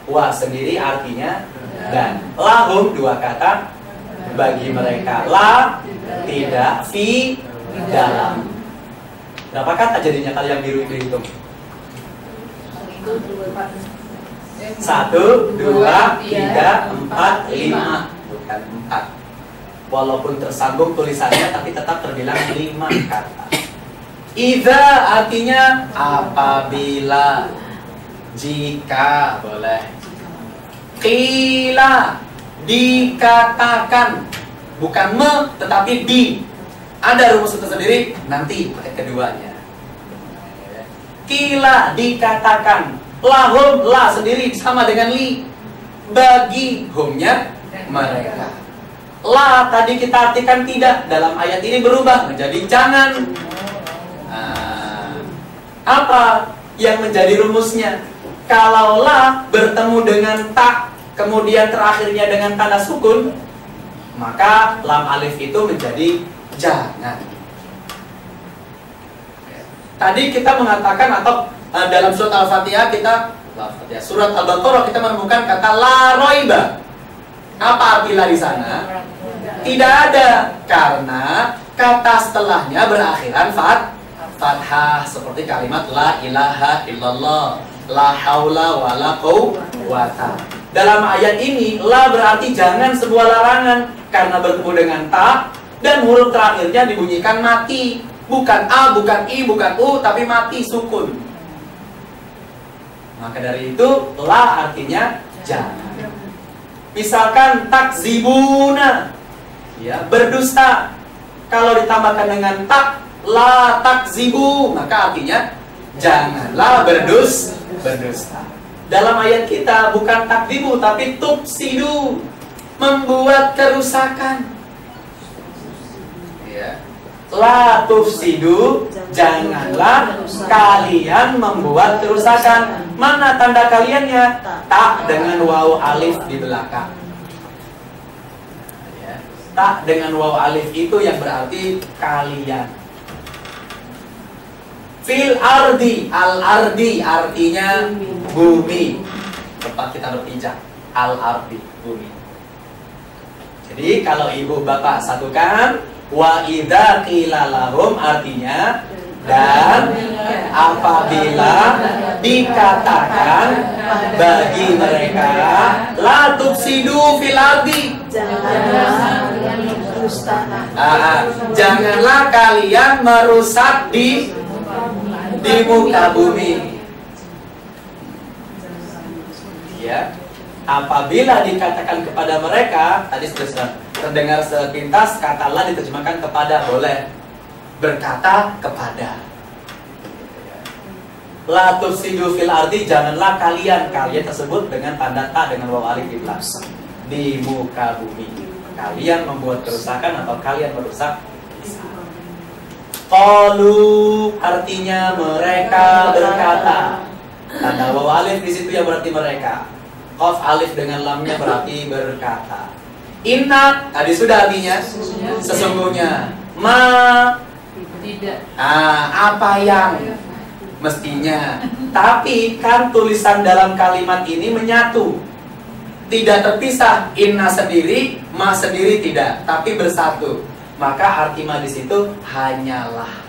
Wa sendiri artinya dan, lahum 2 kata bagi mereka, la tidak, fi dalam. Berapa kata jadinya kalau yang biru itu hitung? 1, 2, 3, 4, 5. Bukan 4. Walaupun tersambung tulisannya, tapi tetap terbilang 5 kata. Idza artinya apabila, jika, boleh. Qila, dikatakan, bukan me, tetapi di. Ada rumus tersendiri, nanti pakai keduanya. Qila, dikatakan. Lahum, la sendiri sama dengan li. Bagi, humnya mereka. La tadi kita artikan tidak, dalam ayat ini berubah menjadi jangan. Nah, apa yang menjadi rumusnya? Kalau la bertemu dengan tak, kemudian terakhirnya dengan tanda sukun, maka lam alif itu menjadi jangan. Tadi kita mengatakan atau dalam surat Al-Fatihah surat Al-Baqarah kita menemukan kata la roiba. Apa arti la di sana? Tidak ada, karena kata setelahnya berakhiran fathah seperti kalimat la ilaha illallah, la haula wala quwwata. Dalam ayat ini la berarti jangan, sebuah larangan, karena bertemu dengan ta dan huruf terakhirnya dibunyikan mati. Bukan a, bukan i, bukan u, tapi mati, sukun. Maka dari itu la artinya jangan. Misalkan takzibuna, ya, berdusta. Kalau ditambahkan dengan tak, la takzibu, maka artinya janganlah berdusta. Dalam ayat kita bukan takzibu tapi tufsidu, membuat kerusakan. Ya. La tufsidu, janganlah kalian membuat kerusakan. Mana tanda kaliannya? Tak dengan waw alif di belakang. Ya. Tak dengan waw alif itu yang berarti kalian. Fil ardi, al ardi artinya bumi, tempat kita berpijak. Al ardi, bumi. Jadi kalau ibu bapak satukan, wa idza qila lahum artinya dan apabila dikatakan bagi mereka la tufsidu fil ardi, janganlah kalian merusak di muka bumi. Ya, apabila dikatakan kepada mereka, tadi sudah terdengar sepintas kata la diterjemahkan kepada, boleh berkata kepada. La tufsidu fil ardi, janganlah kalian tersebut dengan tanda ta dengan waw alif di belakang, di muka bumi. Kalian membuat kerusakan atau kalian merusak. Qalu artinya mereka berkata. Tanda waw alif di situ yang berarti mereka. Qaf alif dengan lamnya berarti berkata. Inna tadi sudah artinya sesungguhnya. Ma tidak. Apa yang mestinya. Tapi kan tulisan dalam kalimat ini menyatu, tidak terpisah. Inna sendiri, ma sendiri tidak, tapi bersatu. Maka arti ma di situ hanyalah.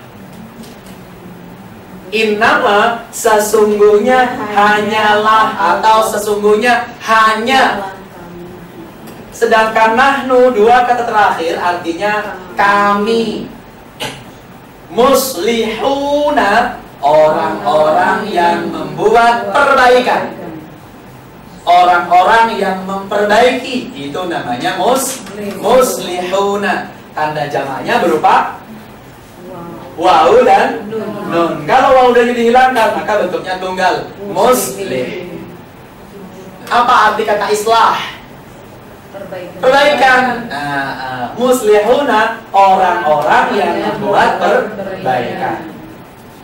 Innama sesungguhnya hanyalah atau sesungguhnya hanya. Sedangkan nahnu, dua kata terakhir artinya kami. Muslihuna, orang-orang yang membuat perbaikan. Orang-orang yang memperbaiki, itu namanya muslihuna. Tanda jamaknya berupa waw dan nun. Kalau waw dan dihilangkan maka bentuknya tunggal, muslih. Apa arti kata islah? Perbaikan. Muslihuna, orang-orang yang membuat perbaikan.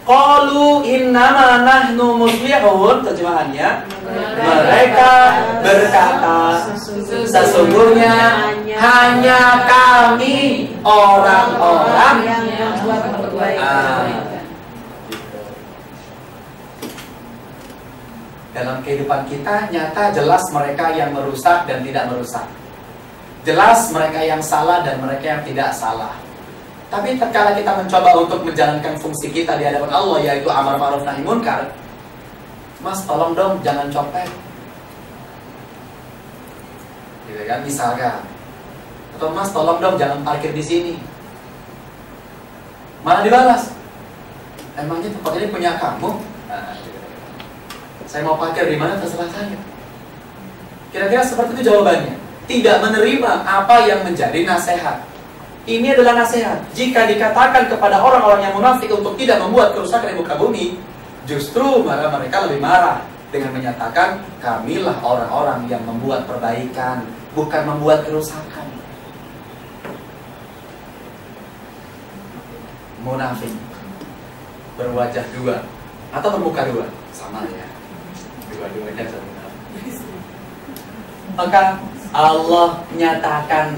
Qalu innama nahnu muslihun, terjemahannya mereka berkata sesungguhnya hanya kami orang-orang yang membuat perbaikan. Dalam kehidupan kita nyata jelas mereka yang merusak dan tidak merusak. Jelas mereka yang salah dan mereka yang tidak salah. Tapi tatkala kita mencoba untuk menjalankan fungsi kita di hadapan Allah, yaitu amar ma'ruf nahi munkar, Mas tolong dong jangan copet, gitu kan, misalkan. Atau Mas tolong dong jangan parkir di sini. Malah dibalas, emangnya tempat ini punya kamu? Saya mau parkir di mana terserah saya. Kira-kira seperti itu jawabannya. Tidak menerima apa yang menjadi nasihat. Ini adalah nasihat. Jika dikatakan kepada orang-orang yang munafik untuk tidak membuat kerusakan di muka bumi, justru malah mereka lebih marah dengan menyatakan kamilah orang-orang yang membuat perbaikan, bukan membuat kerusakan. Munafik berwajah dua atau bermuka dua, sama ya. Dua-duanya satu. Maka Allah nyatakan,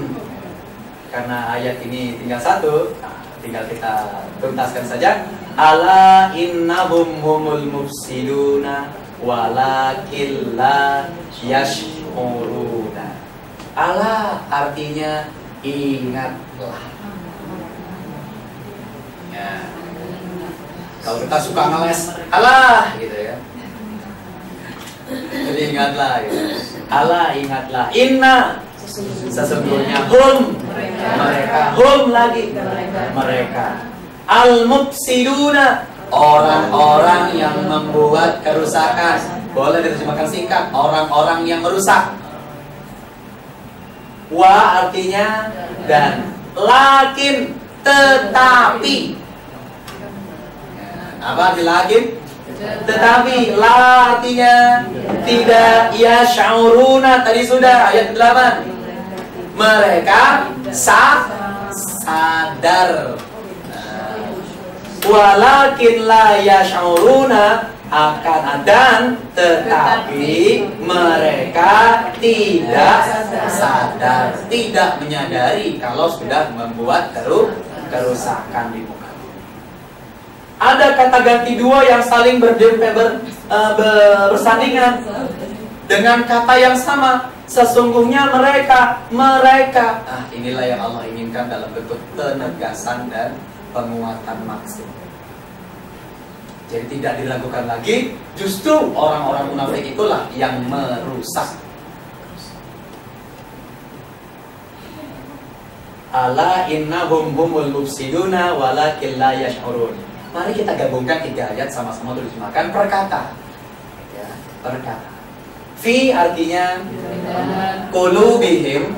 karena ayat ini tinggal satu, tinggal kita tuntaskan saja. Ala innahum humul mufsiduna walakin la yash'uruna. Ala artinya ingatlah. Ya. Kalau kita suka ngeles, alah gitu ya. Jadi ingatlah gitu. Ala ingatlah. Inna sesungguhnya hum mereka, hum lagi mereka. Al-mufsiduna orang-orang yang membuat kerusakan. Boleh diterjemahkan singkat, orang-orang yang merusak. Wa artinya dan, lakin tetapi. Apa arti lakin? Tetapi, la artinya tidak, ya sya'uruna tadi sudah ayat 8. Mereka sadar. Walakin la yash'uruna akan dan tetapi mereka tidak sadar, tidak menyadari kalau sudah membuat kerusakan di muka. Ada kata ganti dua yang saling bersandingan dengan kata yang sama. Sesungguhnya mereka. Nah, inilah yang Allah inginkan dalam bentuk penegasan dan penguatan maksud. Jadi tidak diragukan lagi, justru orang-orang munafik itulah yang merusak. Ala innahum humul mufsiduna walakin la yash'urun. Mari kita gabungkan 3 ayat sama-sama diterjemahkan per kata. Ya, per kata. Fi artinya qulubihim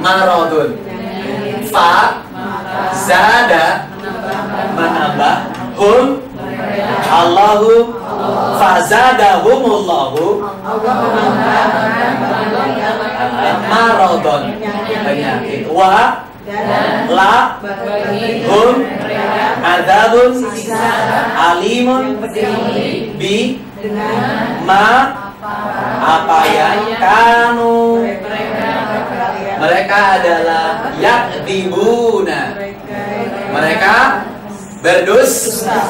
maradun. Fa zada menambah, hum Allahu fazadahumullahu maradun penyakit, wa la hum adzabun alimun bi ma apa yang kanu mereka adalah yakdibuna, mereka berdusta.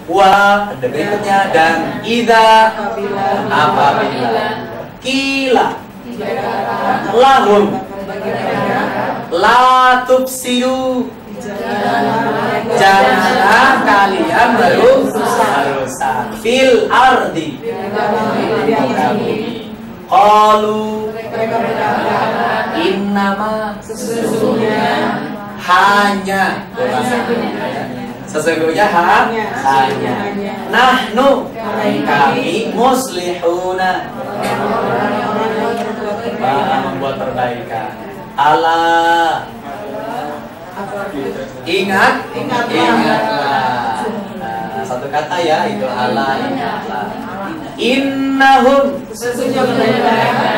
Wa berikutnya dan idza apabila kila lahum la tufsidu janganlah kalian merusak fil ardi qalu innama hanya sesungguhnya hanya nahnu kami muslihuna membuat perbaikan. Allah ingatlah. Satu kata ya, itu Allah ingatlah. Innahum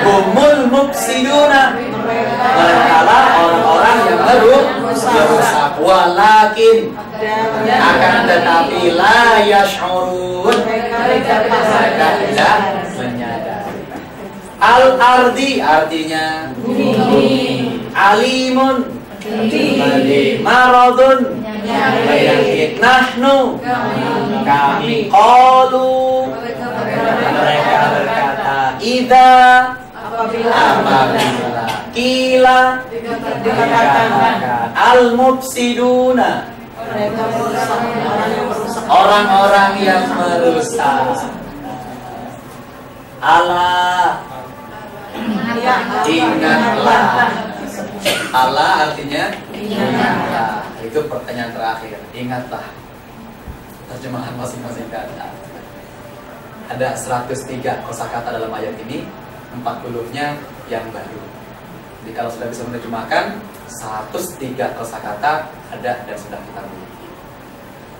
humul mufsiduna, merekalah orang-orang yang merusak. Walakin akan tetapi la yash'urun, mereka tidak menyadari. Al-ardi artinya bumi, alimun maradun penyakit, nahnu kami, qalu mereka berkata, idza apabila kila dikatakan al-mufsiduna orang-orang yang merusak. Allah ingatlah. Allah artinya ingatlah. Itu pertanyaan terakhir. Ingatlah. Terjemahan masing-masing kata. Ada 103 kosakata dalam ayat ini, 40-nya yang baru. Jadi kalau sudah bisa menerjemahkan 103 kosakata ada dan sudah kita miliki.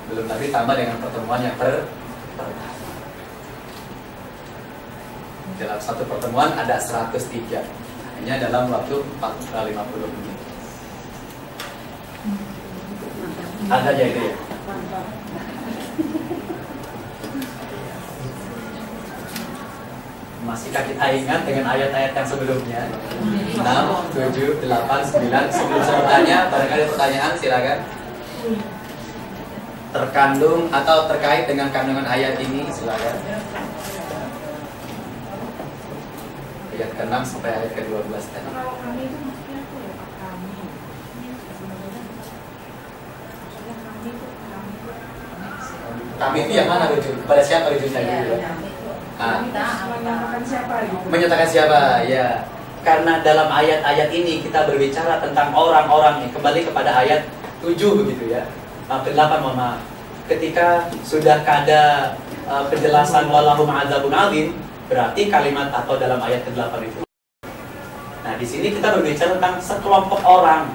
Belum lagi tambah dengan pertemuan yang pertama. Dalam satu pertemuan ada 103, hanya dalam waktu 50 menit. Ada aja itu ya. Masihkah kita ingat dengan ayat-ayat yang sebelumnya? 6, 7, 8, 9. Sebelum saya bertanya, barangkali pertanyaan silakan. terkandung atau terkait dengan kandungan ayat ini, silakan. Ayat ke-6 sampai ayat ke-12 tadi. Kalau kami itu maksudnya apa ya Pak? Kami sebenarnya maksudnya kami itu Kami itu yang mana rujuk? Kepada siapa rujuknya gitu ya? menyatakan siapa gitu? Menyatakan siapa? Ya. Karena dalam ayat-ayat ini kita berbicara tentang orang-orang nih. Kembali kepada ayat 7 begitu ya. Ke-8 mohon maaf. Ketika sudah ada penjelasan walahum adzabun adzim, berarti kalimat atau dalam ayat ke-8 itu. Nah, di sini kita berbicara tentang sekelompok orang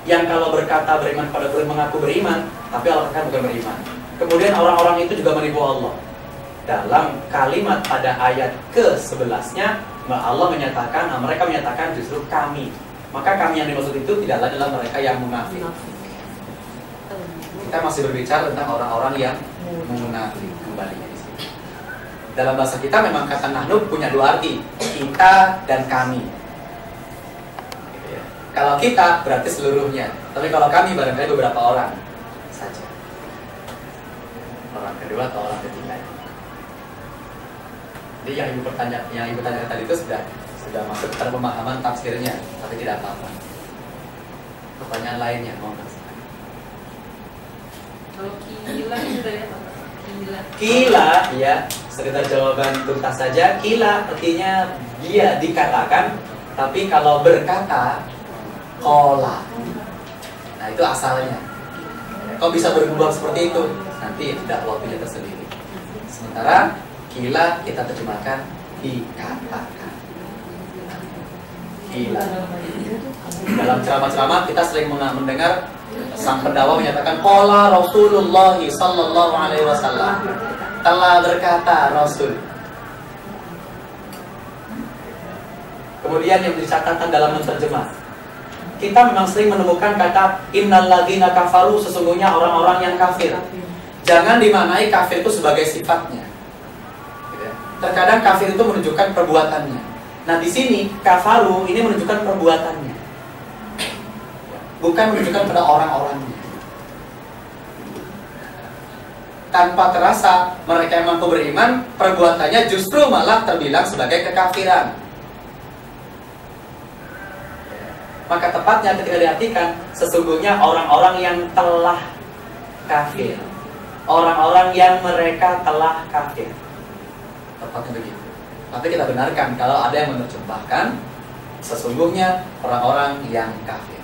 yang kalau berkata beriman pada Tuhan, mengaku beriman, tapi Allah kan bukan beriman. Kemudian orang-orang itu juga menipu Allah. Dalam kalimat pada ayat ke-11-nya, Allah menyatakan, mereka menyatakan justru kami. Maka kami yang dimaksud itu tidaklah adalah mereka yang munafik. Kita masih berbicara tentang orang-orang yang munafik kembali di sini. Dalam bahasa kita memang kata nahnu punya dua arti, kita dan kami. Gitu ya. Kalau kita berarti seluruhnya, tapi kalau kami barangkali beberapa orang saja. Orang kedua atau orang ketiga. Jadi yang ibu tanyakan tadi itu sudah masuk ke pemahaman tafsirnya, tapi tidak apa-apa. Pertanyaan lainnya mau nggak? Kalau kila itu dari apa? Kila, ya, sekedar jawaban tuntas saja. Kila artinya dia dikatakan, tapi kalau berkata, kola. Nah itu asalnya. Kok bisa berubah seperti itu? Nanti tidak waktunya tersendiri. Sementara kila kita terjemahkan dikatakan. Kila. Dalam ceramah-ceramah kita sering mendengar sang pendakwa menyatakan qala Rasulullah sallallahu alaihi wasallam, telah berkata Rasul. Kemudian yang dicatatkan dalam menterjemah, kita memang sering menemukan kata innal ladzina kafaru, sesungguhnya orang-orang yang kafir. Jangan dimaknai kafir itu sebagai sifatnya. Terkadang kafir itu menunjukkan perbuatannya. Nah di sini kafaru ini menunjukkan perbuatannya, bukan menunjukkan pada orang-orangnya. Tanpa terasa mereka yang mampu beriman, perbuatannya justru malah terbilang sebagai kekafiran. Maka tepatnya ketika diartikan, sesungguhnya orang-orang yang telah kafir, orang-orang yang mereka telah kafir. Tepatnya begitu. Tapi kita benarkan kalau ada yang menerjemahkan sesungguhnya orang-orang yang kafir.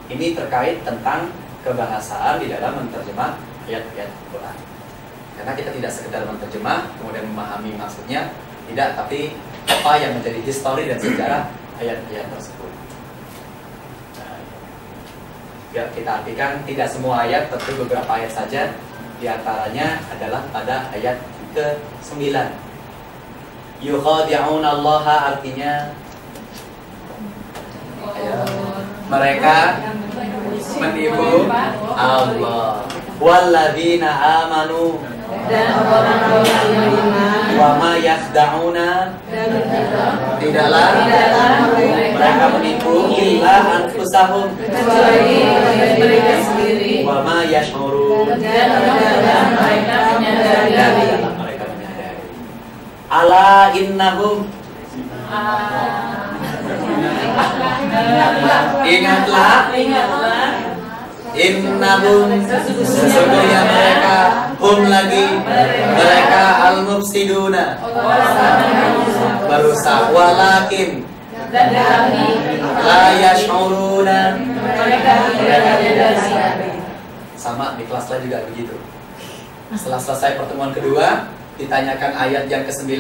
Ini terkait tentang kebahasaan di dalam menerjemah ayat-ayat Quran. Karena kita tidak sekedar menerjemah kemudian memahami maksudnya, tidak, tapi apa yang menjadi histori dan sejarah ayat-ayat tersebut. Nah, ya, kita artikan tidak semua ayat, tapi beberapa ayat saja. Di antaranya adalah pada ayat ke-9. Yukhadi'una Allaha artinya mereka menipu Allah. Walladzina amanu, dan orang-orang yang beriman, wa ma yakhda'una, tidaklah mereka menipu illa anfusahum, kecuali mereka sendiri, wa ma yash'urun, dan kadang mereka menyadari. Ala innahum, ingatlah, innahum, sesungguhnya mereka, hum lagi, mereka al-mufsiduna, merusak, walakin, Dan kami la yash'uruna, mereka tidak sadari. sama di kelas lain juga begitu. Setelah selesai pertemuan kedua, ditanyakan ayat yang ke-9,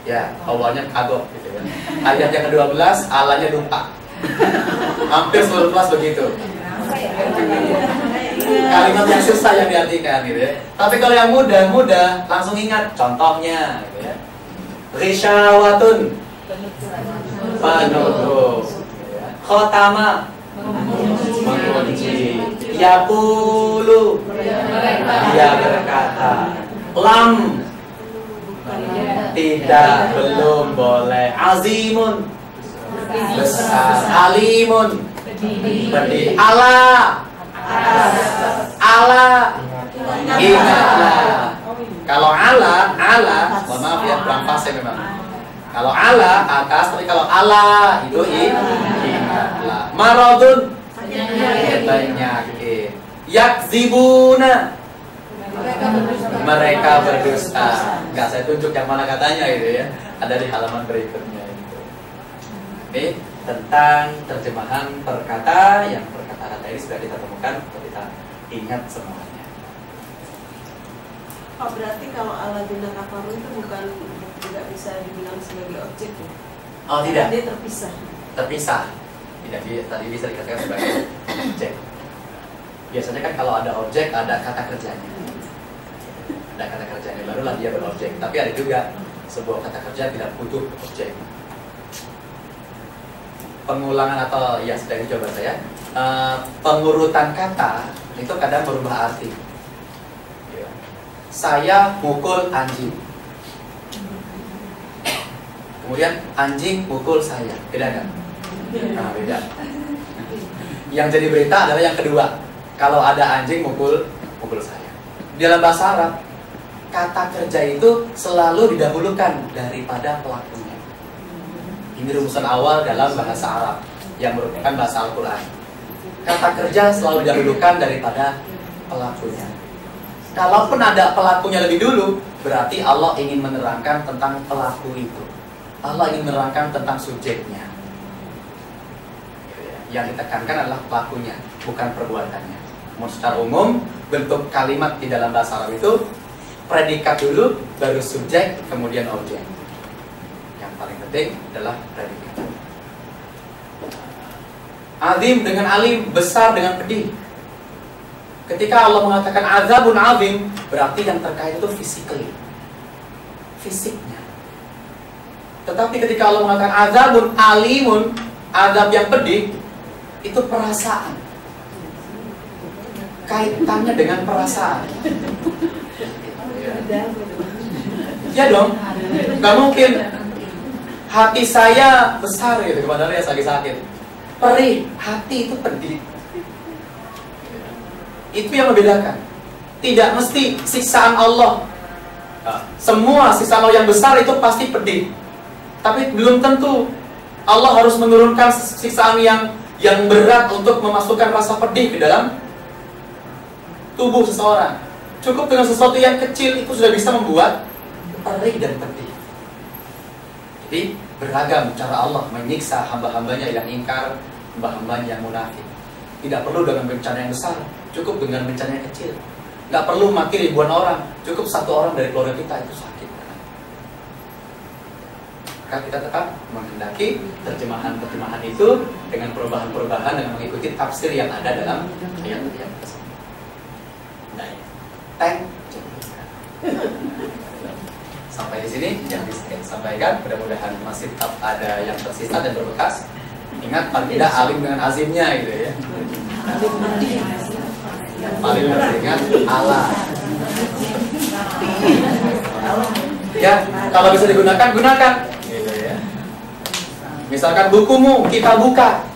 ya awalnya kagok gitu ya. Ayat yang ke-12, alanya lupa. Hampir seluruh kelas begitu. Kalimat yang susah yang diartikan gitu ya. Tapi kalau yang mudah langsung ingat contohnya gitu ya. Risyawatun, penuduh, khotama, mengunci, yaqulu, dia berkata, lam, tidak, belum boleh, azimun, besar, alimun, Pedih. Allah. Allah. Ingatlah. Kalau Allah, mohon maaf ya, kurang pas ya memang. Kalau Allah atas, tapi kalau Allah itu ingatlah. Maradun penyakit. Yakzibuna mereka berdusta. Enggak saya tunjuk yang mana katanya gitu ya. Ada di halaman berikutnya itu. Ini tentang terjemahan perkata yang perkata-kata ini sudah kita temukan, kita ingat semuanya. Oh, berarti kalau aladina kafaru itu bukan tidak bisa dibilang sebagai objek ya? Oh tidak. Dia terpisah. Terpisah. Tidak, tadi bisa dikatakan sebagai objek. Biasanya kan kalau ada objek ada kata kerjanya. Ada kata kerjanya barulah dia berobjek. Tapi ada juga sebuah kata kerja tidak butuh objek. Pengulangan atau ya sudah dicoba saya. Pengurutan kata itu kadang berubah arti. Saya mukul anjing. Kemudian anjing mukul saya. Beda nggak? Nah, beda. Yang jadi berita adalah yang kedua. Kalau ada anjing mukul saya. Di dalam bahasa Arab, kata kerja itu selalu didahulukan daripada pelakunya. Ini rumusan awal dalam bahasa Arab yang merupakan bahasa Al-Quran. Kata kerja selalu didahulukan daripada pelakunya. Kalaupun ada pelakunya lebih dulu, berarti Allah ingin menerangkan tentang pelaku itu. Allah ingin menerangkan tentang subjeknya. Yang ditekankan adalah pelakunya, bukan perbuatannya. Secara umum, bentuk kalimat di dalam bahasa Arab itu predikat dulu, baru subjek, kemudian objek. Yang paling penting adalah predikat. Azim dengan alim, besar dengan pedih. Ketika Allah mengatakan azabun azim, berarti yang terkait itu physically, fisiknya. Tetapi ketika Allah mengatakan azabun alimun, azab yang pedih, itu perasaan. Kaitannya dengan perasaan. Ya dong, nggak mungkin hati saya besar gitu kepada dia sakit-sakit. Perih, hati itu pedih. Itu yang membedakan. Tidak mesti siksaan Allah. Semua siksaan Allah yang besar itu pasti pedih. Tapi belum tentu Allah harus menurunkan siksaan yang berat untuk memasukkan rasa pedih ke dalam tubuh seseorang. Cukup dengan sesuatu yang kecil itu sudah bisa membuat perih dan pedih. Jadi beragam cara Allah menyiksa hamba-hambanya yang ingkar, hamba-hambanya yang munafik. Tidak perlu dengan bencana yang besar, cukup dengan bencana yang kecil. Nggak perlu mati ribuan orang, cukup satu orang dari keluarga kita itu sakit. Maka kita tetap menghendaki terjemahan-terjemahan itu dengan perubahan-perubahan dan mengikuti tafsir yang ada dalam ayat-ayat tersebut. Nah, sampai di sini yang bisa kita sampaikan. Mudah-mudahan masih tetap ada yang tersisa dan berbekas. Ingat, paling tidak alim dengan azimnya gitu ya. Paling teringat Allah. Ya, kalau bisa digunakan, gunakan. Gitu ya. Misalkan bukumu kita buka.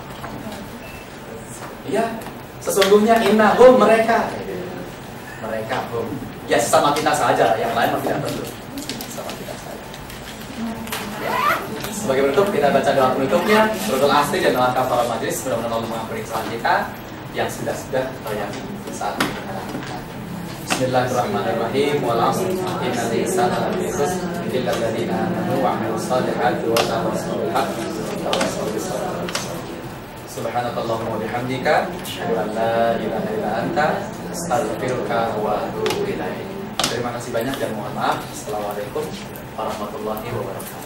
Ya, sesungguhnya innahum mereka. Mereka hum. Ya sesama kita saja, yang lain tidak perlu. Sesama kita saja. Ya. Sebagai penutup kita baca doa penutupnya, suratul asri dan doa kafarat majlis. Mudah-mudahan Allah mengampuni kesalahan kita yang sudah atau yang saat ini kita lakukan. Bismillahirrahmanirrahim. Wa'alaikum innal insana lafi khusr illa alladziina aamanu wa 'amilus shalihati wa tawassaw bil haqqi wa tawassaw bis sabr. Subhanakallahumma wa bihamdika asyhadu an la ilaha illa anta astaghfiruka wa atubu ilaik. Terima kasih banyak dan mohon maaf. Assalamualaikum warahmatullahi wabarakatuh.